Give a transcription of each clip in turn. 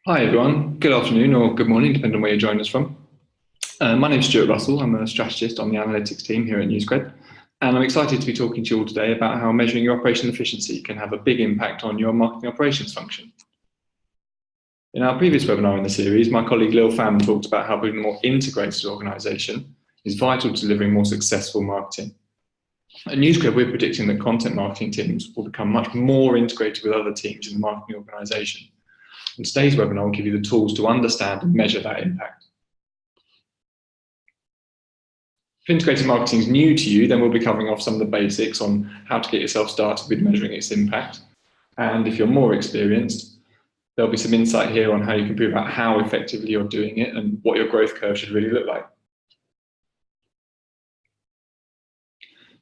Hi everyone, good afternoon or good morning, depending on where you're joining us from. My name is Stuart Russell, I'm a strategist on the analytics team here at NewsCred, and I'm excited to be talking to you all today about how measuring your operational efficiency can have a big impact on your marketing operations function. In our previous webinar in the series, my colleague Lil Pham talked about how building a more integrated organisation is vital to delivering more successful marketing. At NewsCred, we're predicting that content marketing teams will become much more integrated with other teams in the marketing organisation. In today's webinar, will give you the tools to understand and measure that impact. If integrated marketing is new to you, then we'll be covering off some of the basics on how to get yourself started with measuring its impact. And if you're more experienced, there'll be some insight here on how you can prove out how effectively you're doing it and what your growth curve should really look like.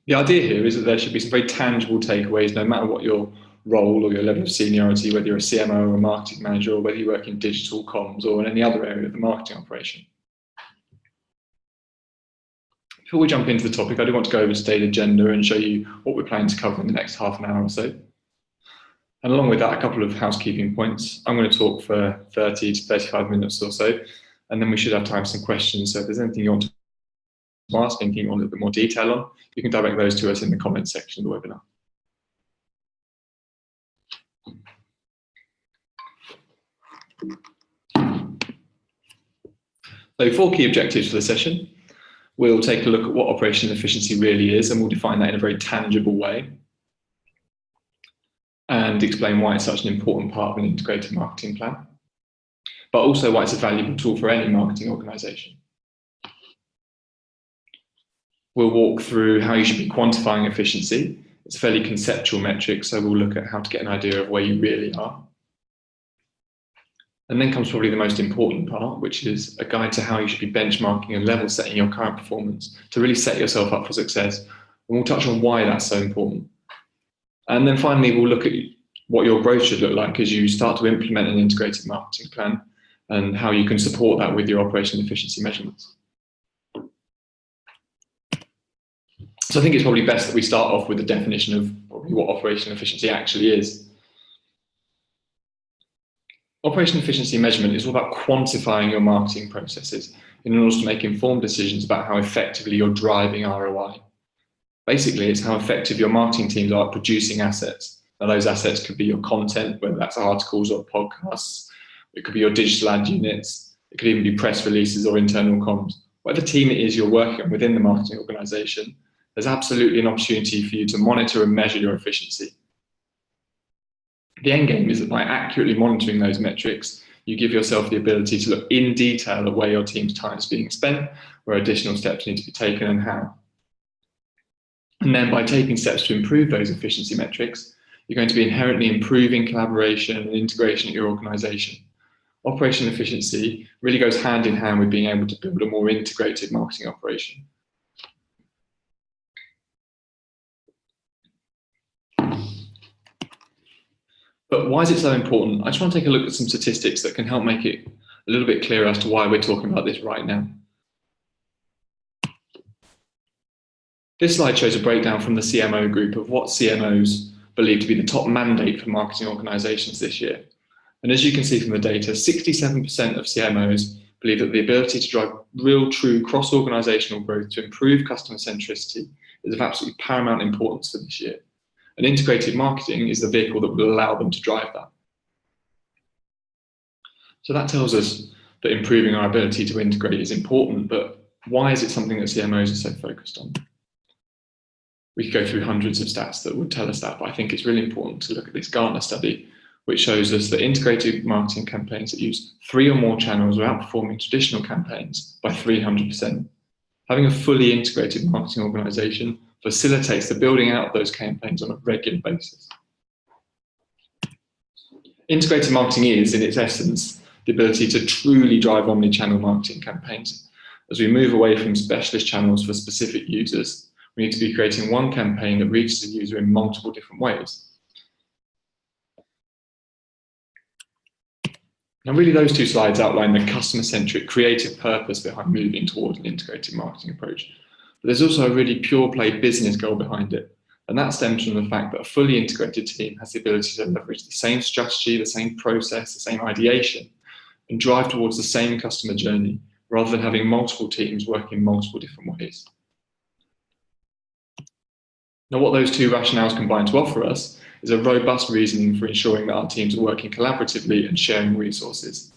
The idea here is that there should be some very tangible takeaways, no matter what your role or your level of seniority, whether you're a CMO or a marketing manager, or whether you work in digital comms or in any other area of the marketing operation. Before we jump into the topic, I do want to go over today's agenda and show you what we're planning to cover in the next half an hour or so. And along with that, a couple of housekeeping points. I'm going to talk for 30 to 35 minutes or so, and then we should have time for some questions. So if there's anything you want to ask, anything you want a little bit more detail on, you can direct those to us in the comments section of the webinar. So 4 key objectives for the session. We'll take a look at what operational efficiency really is, and we'll define that in a very tangible way, and explain why it's such an important part of an integrated marketing plan, but also why it's a valuable tool for any marketing organisation. We'll walk through how you should be quantifying efficiency. It's a fairly conceptual metric, so we'll look at how to get an idea of where you really are. And then comes probably the most important part, which is a guide to how you should be benchmarking and level setting your current performance to really set yourself up for success. And we'll touch on why that's so important. And then finally, we'll look at what your growth should look like as you start to implement an integrated marketing plan and how you can support that with your operational efficiency measurements. So I think it's probably best that we start off with the definition of what operational efficiency actually is. Operational efficiency measurement is all about quantifying your marketing processes in order to make informed decisions about how effectively you're driving ROI. Basically, it's how effective your marketing teams are at producing assets. Now, those assets could be your content, whether that's articles or podcasts. It could be your digital ad units. It could even be press releases or internal comms. Whatever team it is you're working on within the marketing organization, there's absolutely an opportunity for you to monitor and measure your efficiency. The end game is that by accurately monitoring those metrics, you give yourself the ability to look in detail at where your team's time is being spent, where additional steps need to be taken and how. And then by taking steps to improve those efficiency metrics, you're going to be inherently improving collaboration and integration at your organization. Operational efficiency really goes hand in hand with being able to build a more integrated marketing operation. But why is it so important? I just want to take a look at some statistics that can help make it a little bit clearer as to why we're talking about this right now. This slide shows a breakdown from the CMO group of what CMOs believe to be the top mandate for marketing organizations this year. And as you can see from the data, 67% of CMOs believe that the ability to drive real, true cross-organizational growth to improve customer centricity is of absolutely paramount importance for this year. And integrated marketing is the vehicle that will allow them to drive that. So that tells us that improving our ability to integrate is important, but why is it something that CMOs are so focused on? We could go through hundreds of stats that would tell us that, but I think it's really important to look at this Gartner study, which shows us that integrated marketing campaigns that use 3 or more channels are outperforming traditional campaigns by 300%. Having a fully integrated marketing organization facilitates the building out of those campaigns on a regular basis. Integrated marketing is, in its essence, the ability to truly drive omni-channel marketing campaigns. As we move away from specialist channels for specific users, we need to be creating one campaign that reaches a user in multiple different ways. Now, really, those 2 slides outline the customer-centric creative purpose behind moving towards an integrated marketing approach. But there's also a really pure play business goal behind it. And that stems from the fact that a fully integrated team has the ability to leverage the same strategy, the same process, the same ideation and drive towards the same customer journey, rather than having multiple teams working in multiple different ways. Now, what those two rationales combine to offer us is a robust reasoning for ensuring that our teams are working collaboratively and sharing resources.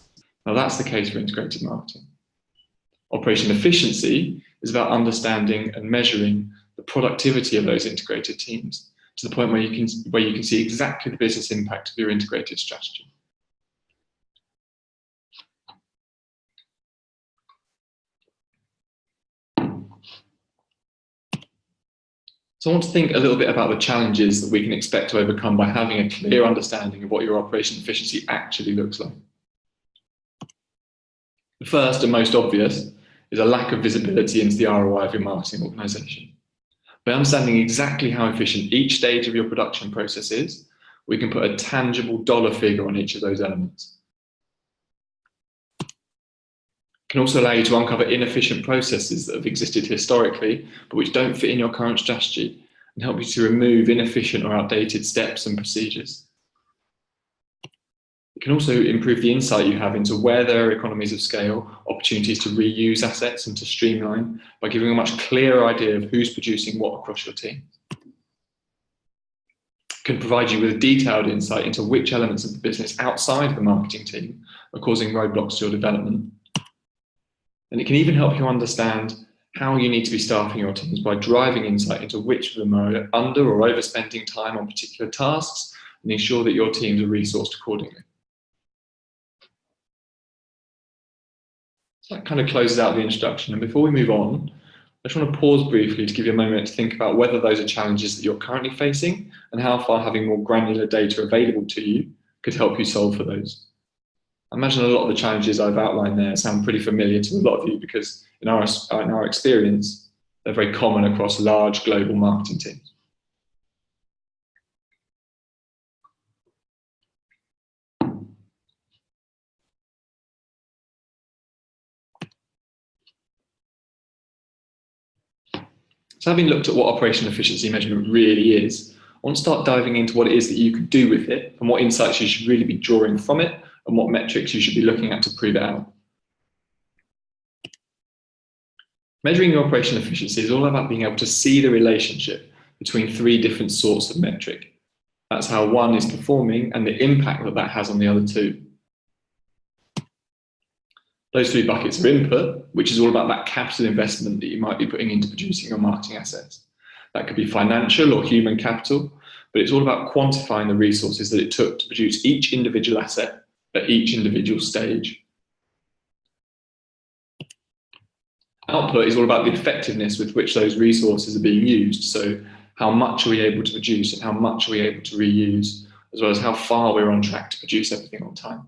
Now, that's the case for integrated marketing. Operational efficiency is about understanding and measuring the productivity of those integrated teams to the point where you can see exactly the business impact of your integrated strategy. So I want to think a little bit about the challenges that we can expect to overcome by having a clear understanding of what your operational efficiency actually looks like. The first and most obvious is a lack of visibility into the ROI of your marketing organization. By understanding exactly how efficient each stage of your production process is, we can put a tangible dollar figure on each of those elements. It can also allow you to uncover inefficient processes that have existed historically, but which don't fit in your current strategy, and help you to remove inefficient or outdated steps and procedures. It can also improve the insight you have into where there are economies of scale, opportunities to reuse assets and to streamline, by giving a much clearer idea of who's producing what across your team. It can provide you with a detailed insight into which elements of the business outside of the marketing team are causing roadblocks to your development. And it can even help you understand how you need to be staffing your teams by driving insight into which of them are under or overspending time on particular tasks, and ensure that your teams are resourced accordingly. So that kind of closes out the introduction. And before we move on, I just want to pause briefly to give you a moment to think about whether those are challenges that you're currently facing and how far having more granular data available to you could help you solve for those. I imagine a lot of the challenges I've outlined there sound pretty familiar to a lot of you because in our experience, they're very common across large global marketing teams. So having looked at what operational efficiency measurement really is, I want to start diving into what it is that you could do with it and what insights you should really be drawing from it and what metrics you should be looking at to prove it out. Measuring your operational efficiency is all about being able to see the relationship between three different sorts of metric. That's how one is performing and the impact that that has on the other two. Those three buckets are input, which is all about that capital investment that you might be putting into producing your marketing assets. That could be financial or human capital, but it's all about quantifying the resources that it took to produce each individual asset at each individual stage. Output is all about the effectiveness with which those resources are being used. So how much are we able to produce and how much are we able to reuse, as well as how far we're on track to produce everything on time.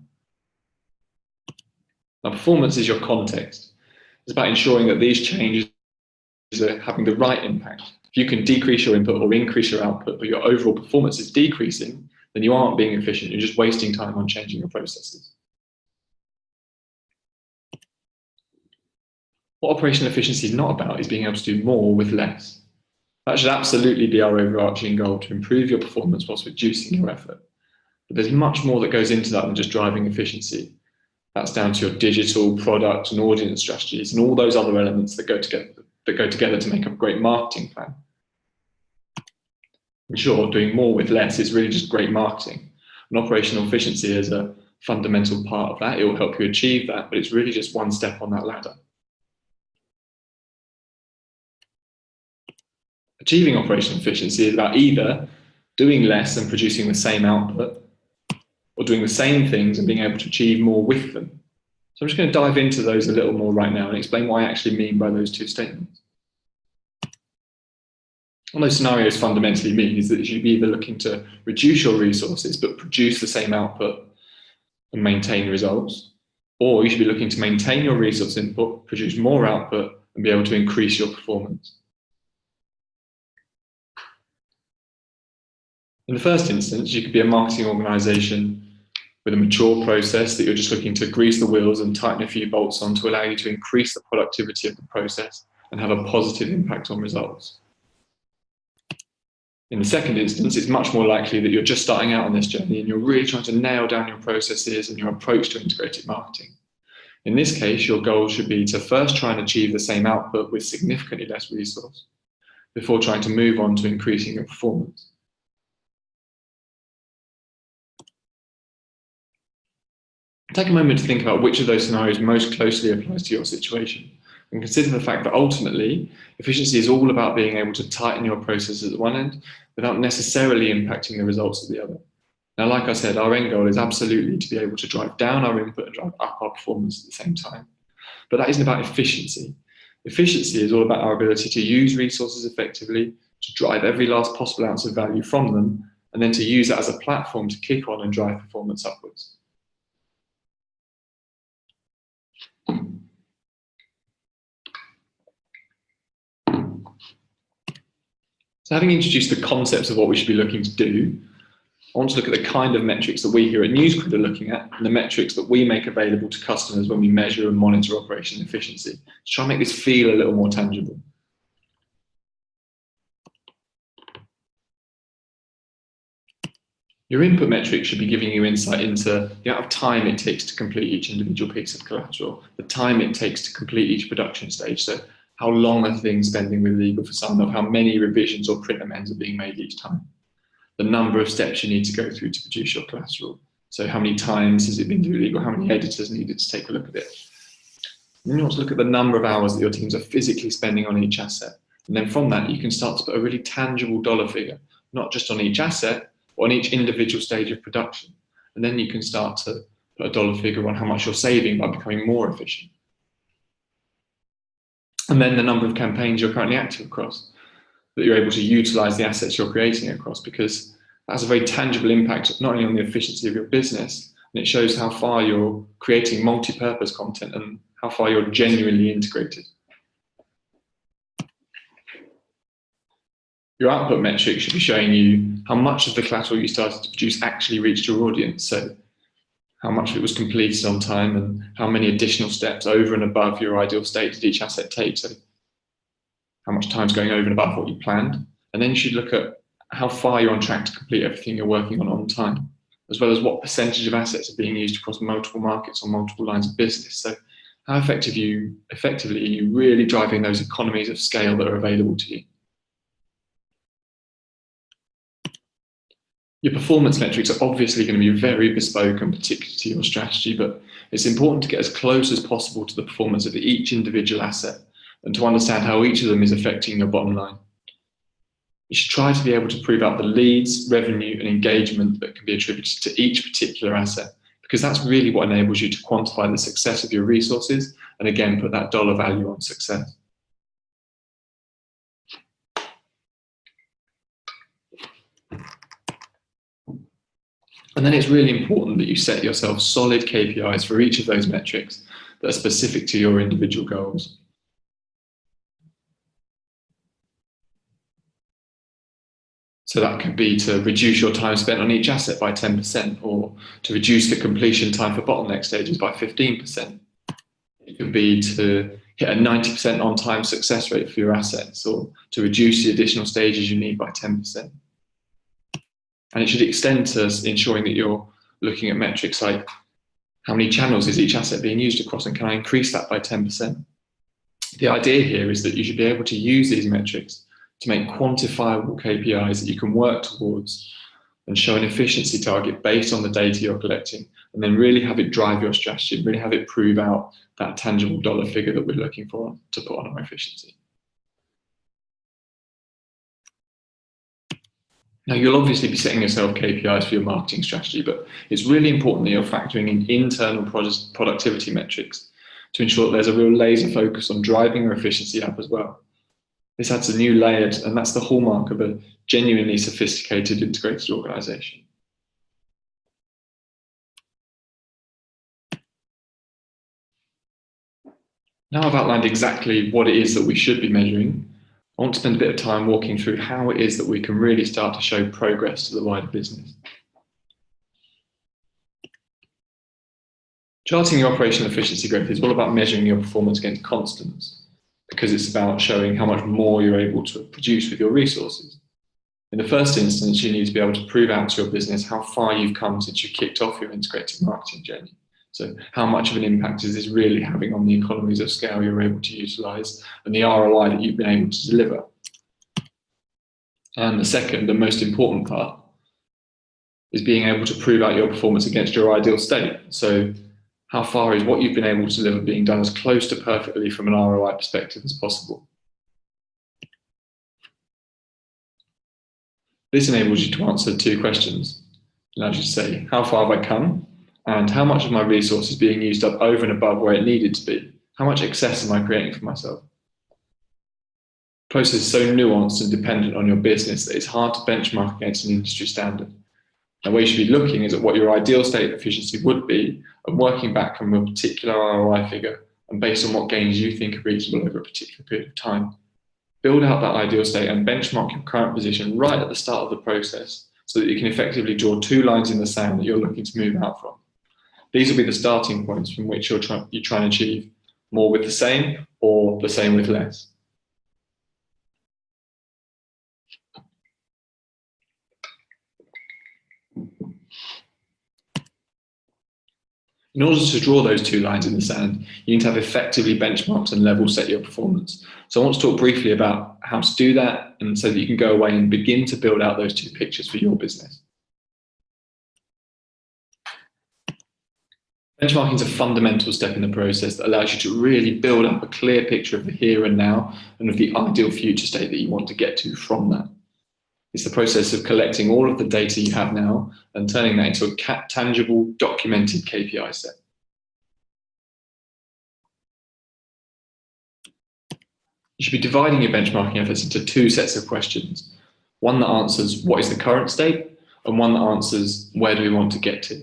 Now, performance is your context. It's about ensuring that these changes are having the right impact. If you can decrease your input or increase your output, but your overall performance is decreasing, then you aren't being efficient. You're just wasting time on changing your processes. What operational efficiency is not about is being able to do more with less. That should absolutely be our overarching goal, to improve your performance whilst reducing your effort. But there's much more that goes into that than just driving efficiency. That's down to your digital, product and audience strategies and all those other elements that go together to make up a great marketing plan. In short, doing more with less is really just great marketing. And operational efficiency is a fundamental part of that. It will help you achieve that, but it's really just one step on that ladder. Achieving operational efficiency is about either doing less and producing the same output, or doing the same things and being able to achieve more with them. So I'm just going to dive into those a little more right now and explain what I actually mean by those two statements. What those scenarios fundamentally mean is that you should be either looking to reduce your resources but produce the same output and maintain results, or you should be looking to maintain your resource input, produce more output and be able to increase your performance. In the first instance, you could be a marketing organization with a mature process that you're just looking to grease the wheels and tighten a few bolts on to allow you to increase the productivity of the process and have a positive impact on results. In the second instance, it's much more likely that you're just starting out on this journey and you're really trying to nail down your processes and your approach to integrated marketing. In this case, your goal should be to first try and achieve the same output with significantly less resource before trying to move on to increasing your performance. Take a moment to think about which of those scenarios most closely applies to your situation, and consider the fact that ultimately, efficiency is all about being able to tighten your processes at one end without necessarily impacting the results at the other. Now, like I said, our end goal is absolutely to be able to drive down our input and drive up our performance at the same time. But that isn't about efficiency. Efficiency is all about our ability to use resources effectively, to drive every last possible ounce of value from them, and then to use that as a platform to kick on and drive performance upwards. So having introduced the concepts of what we should be looking to do, I want to look at the kind of metrics that we here at NewsGrid are looking at and the metrics that we make available to customers when we measure and monitor operation efficiency to try and make this feel a little more tangible. Your input metrics should be giving you insight into the amount of time it takes to complete each individual piece of collateral, the time it takes to complete each production stage. So how long are things spending with legal for some of how many revisions or print amends are being made each time. The number of steps you need to go through to produce your collateral. So how many times has it been through legal? How many editors needed to take a look at it? And then you want to look at the number of hours that your teams are physically spending on each asset. And then from that, you can start to put a really tangible dollar figure, not just on each asset, but on each individual stage of production. And then you can start to put a dollar figure on how much you're saving by becoming more efficient. And then the number of campaigns you're currently active across, that you're able to utilize the assets you're creating across, because that has a very tangible impact, not only on the efficiency of your business, and it shows how far you're creating multi-purpose content and how far you're genuinely integrated. Your output metric should be showing you how much of the collateral you started to produce actually reached your audience. So how much of it was completed on time and how many additional steps over and above your ideal state did each asset take. So how much time's going over and above what you planned. And then you should look at how far you're on track to complete everything you're working on time, as well as what percentage of assets are being used across multiple markets or multiple lines of business. So how effectively are you really driving those economies of scale that are available to you? Your performance metrics are obviously going to be very bespoke and particular to your strategy, but it's important to get as close as possible to the performance of each individual asset and to understand how each of them is affecting your bottom line. You should try to be able to prove out the leads, revenue, and engagement that can be attributed to each particular asset, because that's really what enables you to quantify the success of your resources and again put that dollar value on success. And then it's really important that you set yourself solid KPIs for each of those metrics that are specific to your individual goals. So that could be to reduce your time spent on each asset by 10%, or to reduce the completion time for bottleneck stages by 15%. It could be to hit a 90% on-time success rate for your assets, or to reduce the additional stages you need by 10%. And it should extend to ensuring that you're looking at metrics like how many channels is each asset being used across, and can I increase that by 10%? The idea here is that you should be able to use these metrics to make quantifiable KPIs that you can work towards and show an efficiency target based on the data you're collecting, and then really have it drive your strategy, really have it prove out that tangible dollar figure that we're looking for to put on our efficiency. Now, you'll obviously be setting yourself KPIs for your marketing strategy, but it's really important that you're factoring in internal productivity metrics to ensure that there's a real laser focus on driving your efficiency up as well. This adds a new layer, and that's the hallmark of a genuinely sophisticated, integrated organization. Now I've outlined exactly what it is that we should be measuring, I want to spend a bit of time walking through how it is that we can really start to show progress to the wider business. Charting your operational efficiency growth is all about measuring your performance against constants, because it's about showing how much more you're able to produce with your resources. In the first instance, you need to be able to prove out to your business how far you've come since you kicked off your integrated marketing journey. So how much of an impact is this really having on the economies of scale you're able to utilize and the ROI that you've been able to deliver? And the second and most important part is being able to prove out your performance against your ideal state. So how far is what you've been able to deliver being done as close to perfectly from an ROI perspective as possible? This enables you to answer two questions. It allows you to say, how far have I come? And how much of my resource is being used up over and above where it needed to be? How much excess am I creating for myself? The process is so nuanced and dependent on your business that it's hard to benchmark against an industry standard. And where you should be looking is at what your ideal state of efficiency would be and working back from a particular ROI figure and based on what gains you think are reasonable over a particular period of time. Build out that ideal state and benchmark your current position right at the start of the process so that you can effectively draw two lines in the sand that you're looking to move out from. These will be the starting points from which you're trying to achieve more with the same or the same with less. In order to draw those two lines in the sand, you need to have effectively benchmarked and level set your performance. So I want to talk briefly about how to do that and so that you can go away and begin to build out those two pictures for your business. Benchmarking is a fundamental step in the process that allows you to really build up a clear picture of the here and now and of the ideal future state that you want to get to from that. It's the process of collecting all of the data you have now and turning that into a tangible, documented KPI set. You should be dividing your benchmarking efforts into two sets of questions. One that answers what is the current state and one that answers where do we want to get to.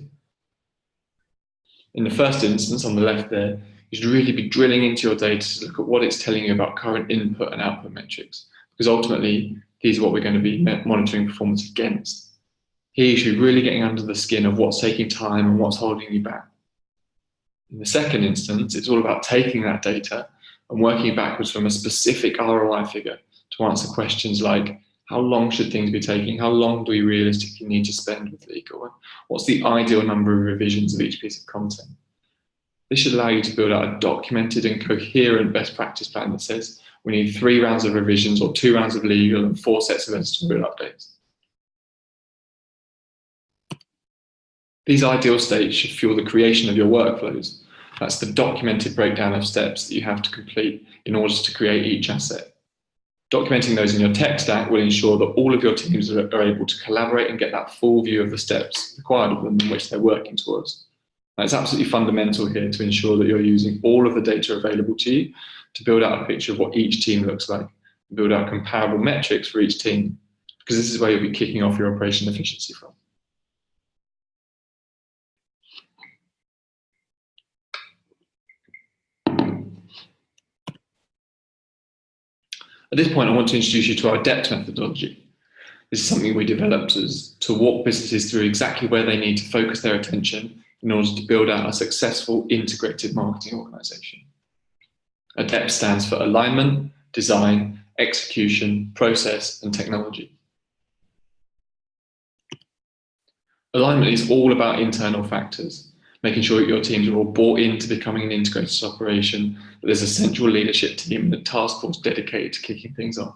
In the first instance, on the left there, you should really be drilling into your data to look at what it's telling you about current input and output metrics, because ultimately, these are what we're going to be monitoring performance against. Here you should be really getting under the skin of what's taking time and what's holding you back. In the second instance, it's all about taking that data and working backwards from a specific ROI figure to answer questions like, how long should things be taking? How long do we realistically need to spend with legal? What's the ideal number of revisions of each piece of content? This should allow you to build out a documented and coherent best practice plan that says we need 3 rounds of revisions or 2 rounds of legal and 4 sets of editorial updates. These ideal states should fuel the creation of your workflows. That's the documented breakdown of steps that you have to complete in order to create each asset. Documenting those in your tech stack will ensure that all of your teams are able to collaborate and get that full view of the steps required of them in which they're working towards. Now, it's absolutely fundamental here to ensure that you're using all of the data available to you to build out a picture of what each team looks like, and build out comparable metrics for each team, because this is where you'll be kicking off your operation efficiency from. At this point, I want to introduce you to our DEPT methodology. This is something we developed to walk businesses through exactly where they need to focus their attention in order to build out a successful integrated marketing organization. A DEPT stands for alignment, design, execution, process, and technology. Alignment is all about internal factors, making sure that your teams are all bought into becoming an integrated operation, that there's a central leadership team and a task force dedicated to kicking things off.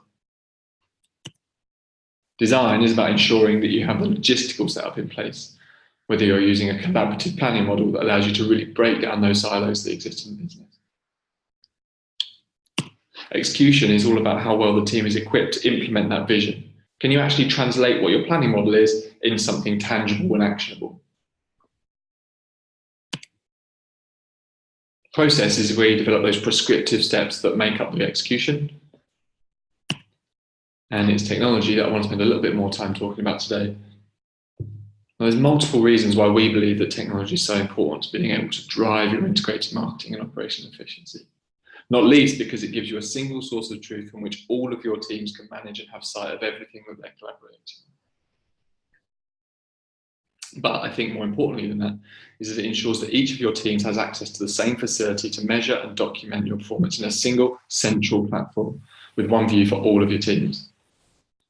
Design is about ensuring that you have the logistical setup in place, whether you're using a collaborative planning model that allows you to really break down those silos that exist in the business. Execution is all about how well the team is equipped to implement that vision. Can you actually translate what your planning model is into something tangible and actionable? Process is where you develop those prescriptive steps that make up the execution. And it's technology that I want to spend a little bit more time talking about today. Now, there's multiple reasons why we believe that technology is so important to being able to drive your integrated marketing and operational efficiency. Not least because it gives you a single source of truth from which all of your teams can manage and have sight of everything that they're collaborating. But I think more importantly than that is that it ensures that each of your teams has access to the same facility to measure and document your performance in a single central platform with one view for all of your teams.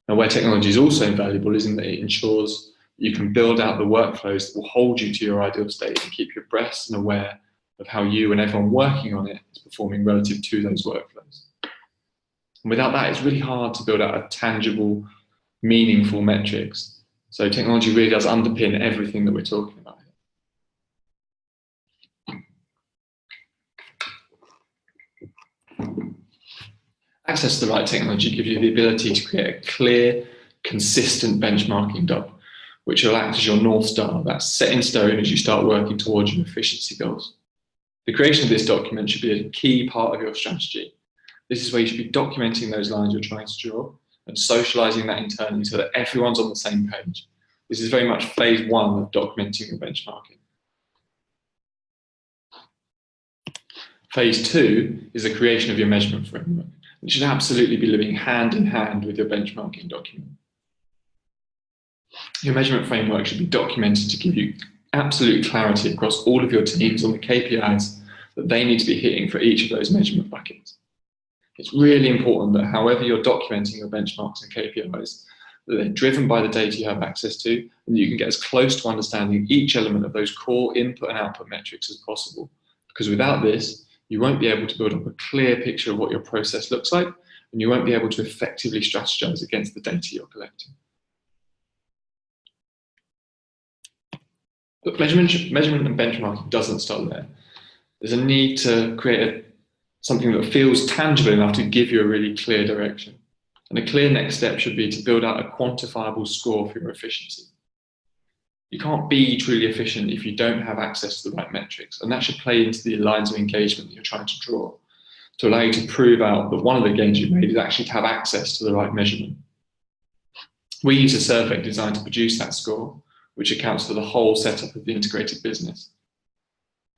Now, where technology is also invaluable is in that it ensures you can build out the workflows that will hold you to your ideal state and keep you abreast and aware of how you and everyone working on it is performing relative to those workflows. And without that, it's really hard to build out a tangible, meaningful metrics. So technology really does underpin everything that we're talking about here. Access to the right technology gives you the ability to create a clear, consistent benchmarking doc, which will act as your North Star that's set in stone as you start working towards your efficiency goals. The creation of this document should be a key part of your strategy. This is where you should be documenting those lines you're trying to draw and socializing that internally so that everyone's on the same page. This is very much phase one of documenting your benchmarking. Phase two is the creation of your measurement framework. It should absolutely be living hand in hand with your benchmarking document. Your measurement framework should be documented to give you absolute clarity across all of your teams on the KPIs that they need to be hitting for each of those measurement buckets. It's really important that however you're documenting your benchmarks and KPIs, that they're driven by the data you have access to, and you can get as close to understanding each element of those core input and output metrics as possible. Because without this, you won't be able to build up a clear picture of what your process looks like, and you won't be able to effectively strategize against the data you're collecting. But measurement and benchmarking doesn't stop there. There's a need to create something that feels tangible enough to give you a really clear direction. And a clear next step should be to build out a quantifiable score for your efficiency. You can't be truly efficient if you don't have access to the right metrics, and that should play into the lines of engagement that you're trying to draw to allow you to prove out that one of the gains you've made is actually to have access to the right measurement. We use a survey designed to produce that score, which accounts for the whole setup of the integrated business.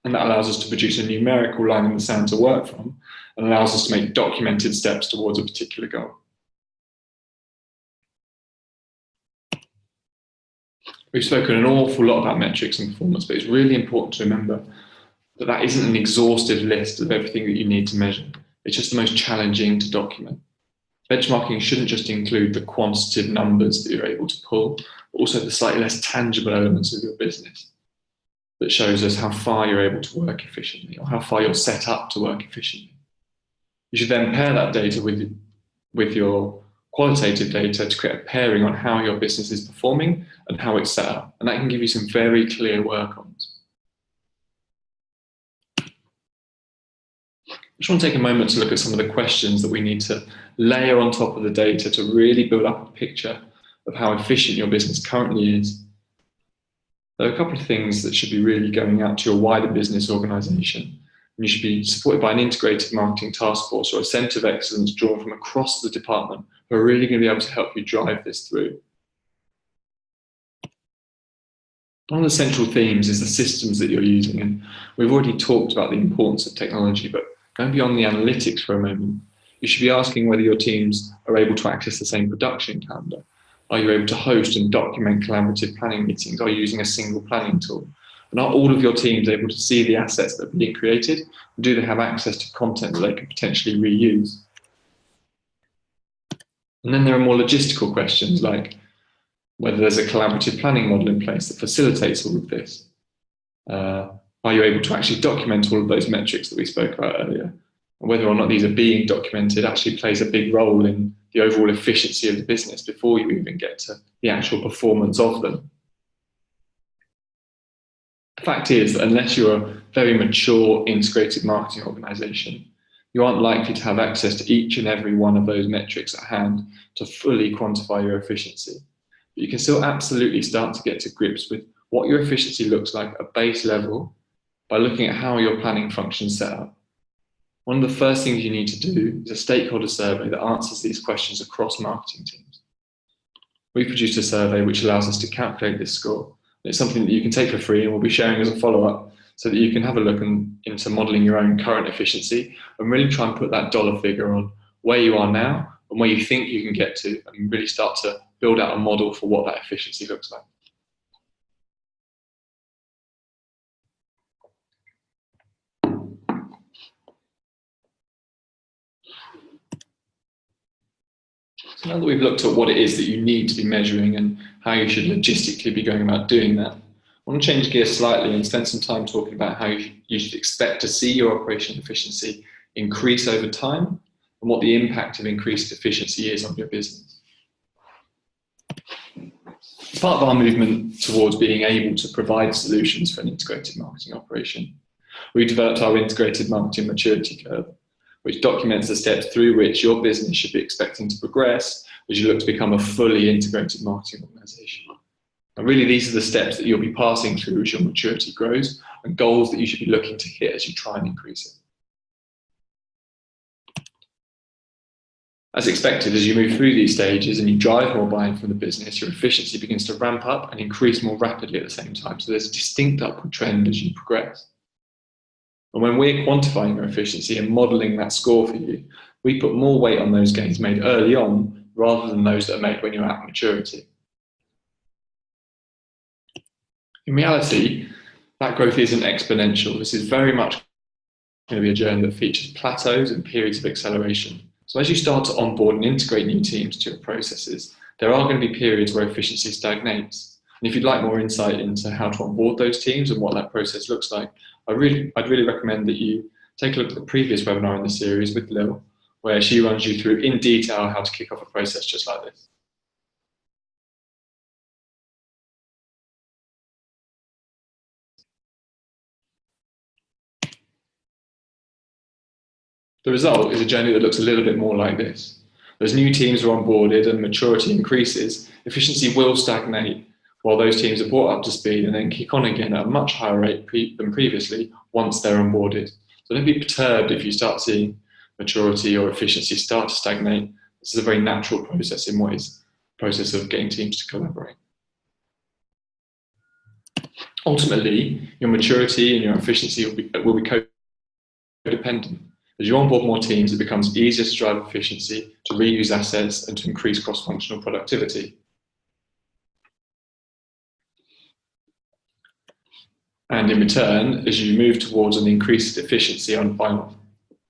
And that allows us to produce a numerical line in the sand to work from and allows us to make documented steps towards a particular goal. We've spoken an awful lot about metrics and performance, but it's really important to remember that that isn't an exhaustive list of everything that you need to measure. It's just the most challenging to document. Benchmarking shouldn't just include the quantitative numbers that you're able to pull, but also the slightly less tangible elements of your business that shows us how far you're able to work efficiently or how far you're set up to work efficiently. You should then pair that data with your qualitative data to create a pairing on how your business is performing and how it's set up. And that can give you some very clear work on. I just want to take a moment to look at some of the questions that we need to layer on top of the data to really build up a picture of how efficient your business currently is. There are a couple of things that should be really going out to your wider business organization. And you should be supported by an integrated marketing task force or a center of excellence drawn from across the department who are really going to be able to help you drive this through. One of the central themes is the systems that you're using. And we've already talked about the importance of technology, but going beyond the analytics for a moment, you should be asking whether your teams are able to access the same production calendar. Are you able to host and document collaborative planning meetings? Are you using a single planning tool? And are all of your teams able to see the assets that are being created? And do they have access to content that they can potentially reuse? And then there are more logistical questions like whether there's a collaborative planning model in place that facilitates all of this. Are you able to actually document all of those metrics that we spoke about earlier? And whether or not these are being documented actually plays a big role in the overall efficiency of the business before you even get to the actual performance of them. The fact is that unless you're a very mature integrated marketing organization, you aren't likely to have access to each and every one of those metrics at hand to fully quantify your efficiency. But you can still absolutely start to get to grips with what your efficiency looks like at base level by looking at how your planning functions set up. One of the first things you need to do is a stakeholder survey that answers these questions across marketing teams. We produced a survey which allows us to calculate this score. It's something that you can take for free and we'll be sharing as a follow-up so that you can have a look into modeling your own current efficiency and really try and put that dollar figure on where you are now and where you think you can get to and really start to build out a model for what that efficiency looks like. So now that we've looked at what it is that you need to be measuring and how you should logistically be going about doing that, I want to change gears slightly and spend some time talking about how you should expect to see your operational efficiency increase over time and what the impact of increased efficiency is on your business. As part of our movement towards being able to provide solutions for an integrated marketing operation, we developed our integrated marketing maturity curve, which documents the steps through which your business should be expecting to progress as you look to become a fully integrated marketing organization. And really, these are the steps that you'll be passing through as your maturity grows and goals that you should be looking to hit as you try and increase it. As expected, as you move through these stages and you drive more buy-in from the business, your efficiency begins to ramp up and increase more rapidly at the same time. So there's a distinct upward trend as you progress. And when we're quantifying your efficiency and modeling that score for you, we put more weight on those gains made early on rather than those that are made when you're at maturity. In reality, that growth isn't exponential. This is very much going to be a journey that features plateaus and periods of acceleration. So as you start to onboard and integrate new teams to your processes, there are going to be periods where efficiency stagnates. And if you'd like more insight into how to onboard those teams and what that process looks like, I'd really recommend that you take a look at the previous webinar in the series with Lil, where she runs you through in detail how to kick off a process just like this. The result is a journey that looks a little bit more like this. As new teams are onboarded and maturity increases, efficiency will stagnate while those teams are brought up to speed and then kick on again at a much higher rate than previously once they're onboarded. So don't be perturbed if you start seeing maturity or efficiency start to stagnate. This is a very natural process in what is the process of getting teams to collaborate. Ultimately, your maturity and your efficiency will be codependent. As you onboard more teams, it becomes easier to drive efficiency, to reuse assets, and to increase cross-functional productivity. And in return, as you move towards an increased efficiency by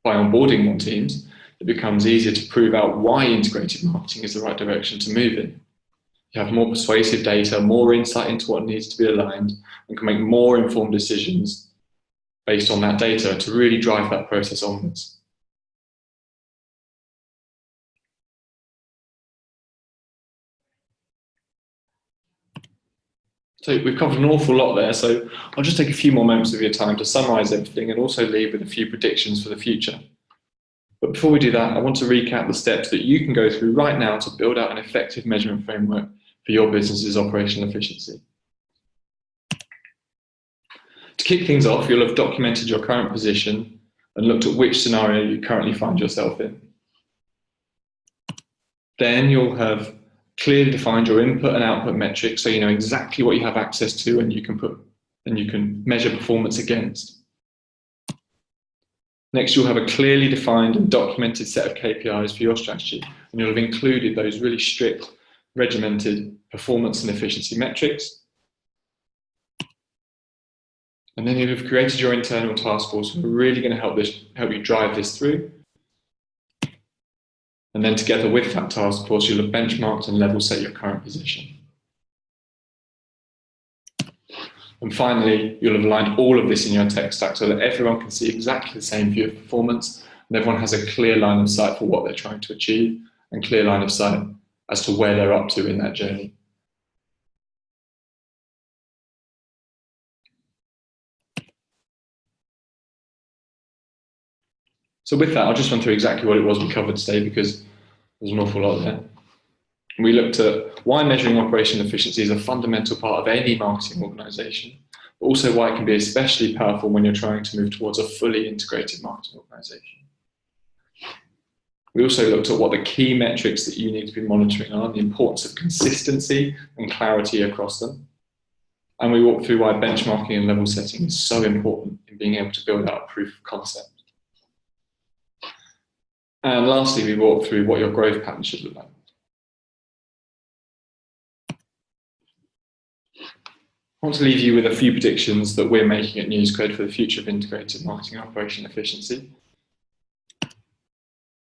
onboarding more teams, it becomes easier to prove out why integrated marketing is the right direction to move in. You have more persuasive data, more insight into what needs to be aligned, and can make more informed decisions based on that data to really drive that process onwards. So we've covered an awful lot there, so I'll just take a few more moments of your time to summarize everything and also leave with a few predictions for the future. But before we do that, I want to recap the steps that you can go through right now to build out an effective measurement framework for your business's operational efficiency. To kick things off, you'll have documented your current position and looked at which scenario you currently find yourself in. Then you'll have clearly defined your input and output metrics so you know exactly what you have access to and you can measure performance against. Next, you'll have a clearly defined and documented set of KPIs for your strategy, and you'll have included those really strict, regimented performance and efficiency metrics. And then you'll have created your internal task force who are really going to help you drive this through. And then together with that task force, you'll have benchmarked and level set your current position. And finally, you'll have aligned all of this in your tech stack so that everyone can see exactly the same view of performance and everyone has a clear line of sight for what they're trying to achieve and clear line of sight as to where they're up to in that journey. So with that, I'll just run through exactly what it was we covered today because there's an awful lot there. We looked at why measuring operational efficiency is a fundamental part of any marketing organization, but also why it can be especially powerful when you're trying to move towards a fully integrated marketing organization. We also looked at what the key metrics that you need to be monitoring are, the importance of consistency and clarity across them. And we walked through why benchmarking and level setting is so important in being able to build out a proof of concept. And lastly, we walked through what your growth pattern should look like. I want to leave you with a few predictions that we're making at NewsCode for the future of integrated marketing and operation efficiency.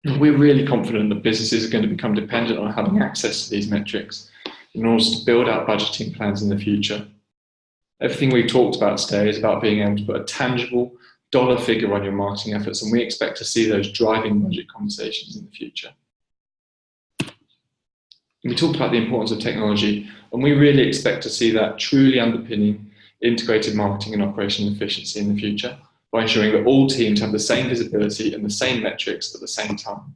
We're really confident that businesses are going to become dependent on having access to these metrics in order to build out budgeting plans in the future. Everything we've talked about today is about being able to put a tangible dollar figure on your marketing efforts, and we expect to see those driving budget conversations in the future. We talked about the importance of technology, and we really expect to see that truly underpinning integrated marketing and operational efficiency in the future by ensuring that all teams have the same visibility and the same metrics at the same time.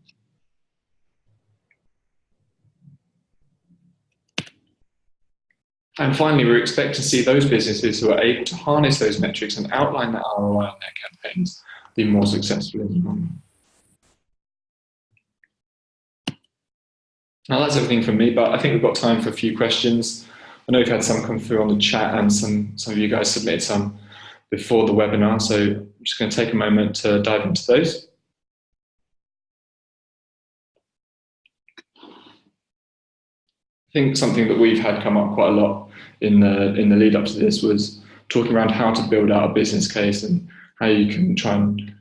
And finally, we expect to see those businesses who are able to harness those metrics and outline that ROI on their campaigns be more successful in the long run. Now that's everything from me, but I think we've got time for a few questions. I know we've had some come through on the chat, and some of you guys submitted some before the webinar, so I'm just going to take a moment to dive into those. I think something that we've had come up quite a lot in the lead up to this was talking around how to build out a business case and how you can try and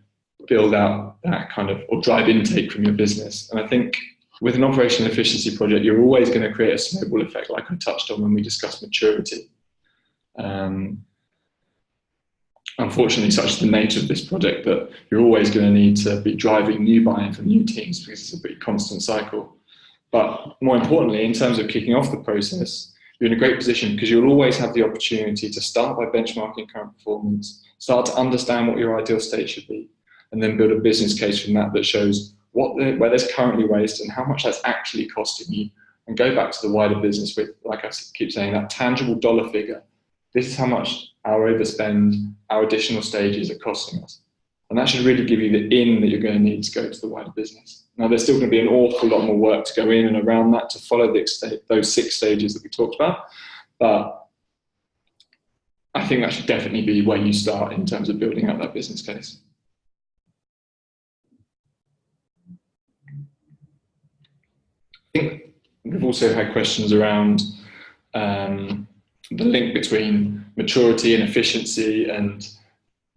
build out that kind of, or drive intake from your business. And I think with an operational efficiency project, you're always going to create a snowball effect, like I touched on when we discussed maturity. Unfortunately, such is the nature of this project that you're always going to need to be driving new buy-in from new teams because it's a pretty constant cycle. But more importantly, in terms of kicking off the process, you're in a great position because you'll always have the opportunity to start by benchmarking current performance, start to understand what your ideal state should be, and then build a business case from that that shows where there's currently waste and how much that's actually costing you, and go back to the wider business with, like I keep saying, that tangible dollar figure. This is how much our overspend, our additional stages are costing us. And that should really give you the in that you're going to need to go to the wider business. Now, there's still going to be an awful lot more work to go in and around that to follow those 6 stages that we talked about. But I think that should definitely be where you start in terms of building out that business case. I think we've also had questions around the link between maturity and efficiency and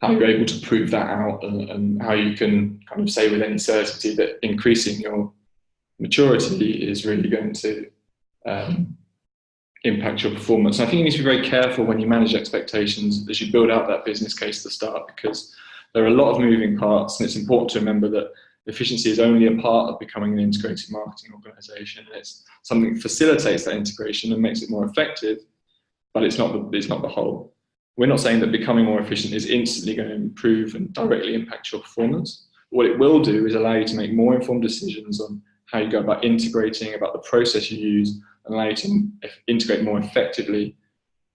how you're able to prove that out, and how you can kind of say with any certainty that increasing your maturity is really going to impact your performance. And I think you need to be very careful when you manage expectations as you build out that business case at the start, because there are a lot of moving parts, and it's important to remember that efficiency is only a part of becoming an integrated marketing organization. It's something that facilitates that integration and makes it more effective, but it's not the whole. We're not saying that becoming more efficient is instantly going to improve and directly impact your performance. What it will do is allow you to make more informed decisions on how you go about integrating, about the process you use, and allow you to integrate more effectively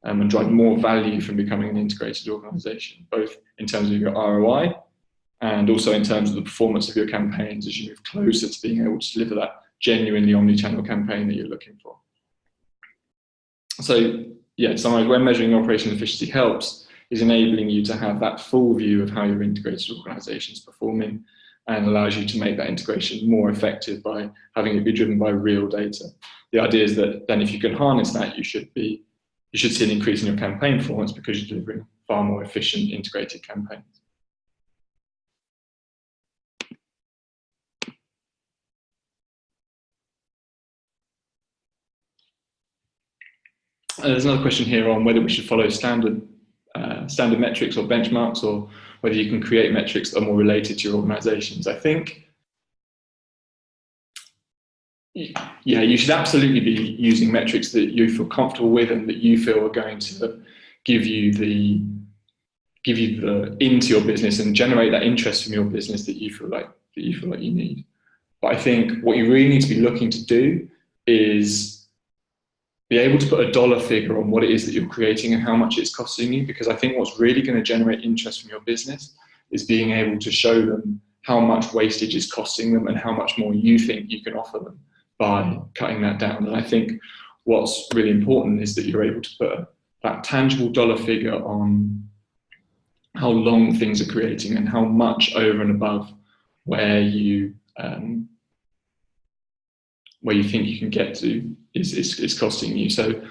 and drive more value from becoming an integrated organization, both in terms of your ROI and also in terms of the performance of your campaigns as you move closer to being able to deliver that genuinely omni-channel campaign that you're looking for. So, yeah, summarize, when measuring operational efficiency helps is enabling you to have that full view of how your integrated organization is performing, and allows you to make that integration more effective by having it be driven by real data. The idea is that then if you can harness that, you should see an increase in your campaign performance because you're delivering far more efficient integrated campaigns. There's another question here on whether we should follow standard metrics or benchmarks, or whether you can create metrics that are more related to your organizations. I think, yeah, you should absolutely be using metrics that you feel comfortable with and that you feel are going to give you the into your business and generate that interest from your business that you feel like you need. But I think what you really need to be looking to do is be able to put a dollar figure on what it is that you're creating and how much it's costing you, because I think what's really going to generate interest from your business is being able to show them how much wastage is costing them and how much more you think you can offer them by cutting that down. And I think what's really important is that you're able to put that tangible dollar figure on how long things are creating and how much over and above where you think you can get to is costing you. So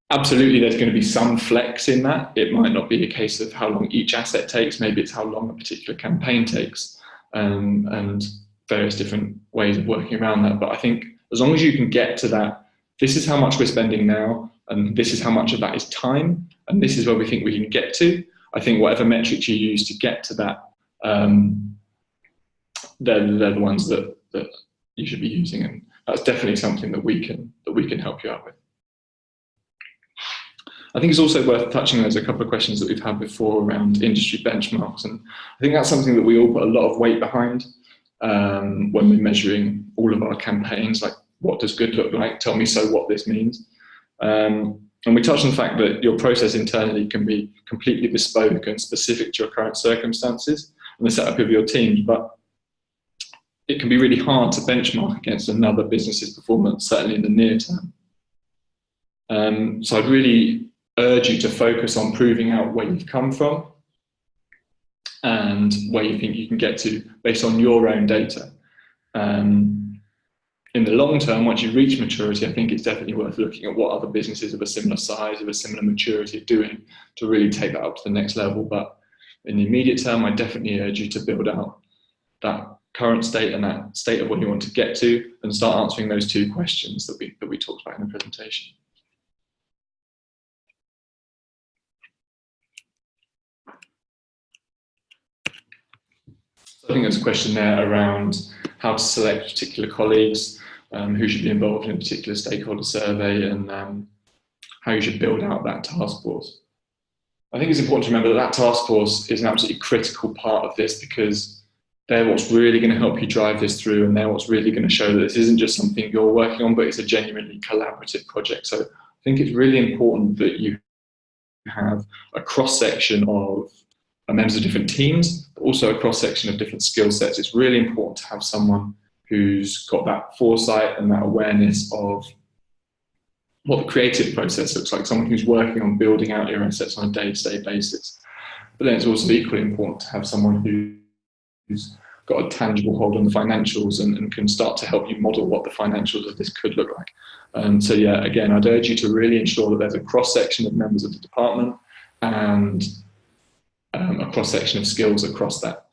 absolutely there's going to be some flex in that. It might not be a case of how long each asset takes, maybe it's how long a particular campaign takes. And various different ways of working around that. But I think as long as you can get to that, this is how much we're spending now, and this is how much of that is time, and this is where we think we can get to. I think whatever metrics you use to get to that, they're the ones that you should be using, and that's definitely something that we can help you out with. I think it's also worth touching on, there's a couple of questions that we've had before around industry benchmarks, and I think that's something that we all put a lot of weight behind when we're measuring all of our campaigns, like what does good look like, tell me so what this means. And we touched on the fact that your process internally can be completely bespoke and specific to your current circumstances and the setup of your teams, but it can be really hard to benchmark against another business's performance, certainly in the near term. So I'd really urge you to focus on proving out where you've come from and where you think you can get to based on your own data. In the long term, once you reach maturity, I think it's definitely worth looking at what other businesses of a similar size, of a similar maturity are doing to really take that up to the next level. But in the immediate term, I definitely urge you to build out that current state and that state of what you want to get to, and start answering those two questions that we talked about in the presentation. I think there's a question there around how to select particular colleagues, who should be involved in a particular stakeholder survey, and how you should build out that task force. I think it's important to remember that that task force is an absolutely critical part of this, because they're what's really going to help you drive this through, and they're what's really going to show that this isn't just something you're working on, but it's a genuinely collaborative project. So I think it's really important that you have a cross-section of members of different teams, but also a cross-section of different skill sets. It's really important to have someone who's got that foresight and that awareness of what the creative process looks like, someone who's working on building out your assets on a day-to-day basis. But then it's also equally important to have someone who's got a tangible hold on the financials and can start to help you model what the financials of this could look like. So yeah, again, I'd urge you to really ensure that there's a cross-section of members of the department and a cross-section of skills across that.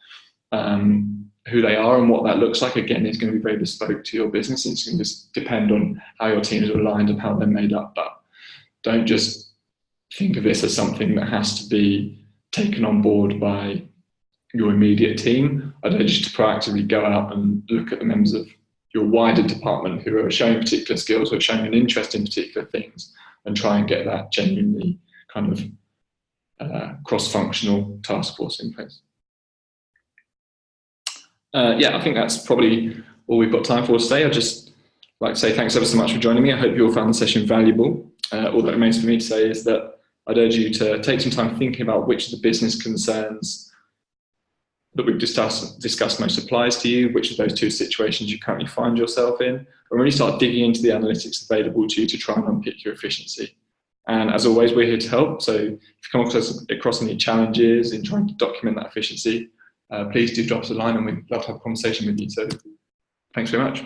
Who they are and what that looks like, again, is going to be very bespoke to your business. It's going to just depend on how your teams are aligned and how they're made up. But don't just think of this as something that has to be taken on board by your immediate team. I'd urge you to proactively go out and look at the members of your wider department who are showing particular skills, who are showing an interest in particular things, and try and get that genuinely kind of cross-functional task force in place. Yeah, I think that's probably all we've got time for today. I'd just like to say thanks ever so much for joining me. I hope you all found the session valuable. All that remains for me to say is that I'd urge you to take some time thinking about which of the business concerns that we've discussed most applies to you, which of those two situations you currently find yourself in, and really start digging into the analytics available to you to try and unpick your efficiency. And as always, we're here to help. So if you come across any challenges in trying to document that efficiency, please do drop us a line and we'd love to have a conversation with you. So thanks very much.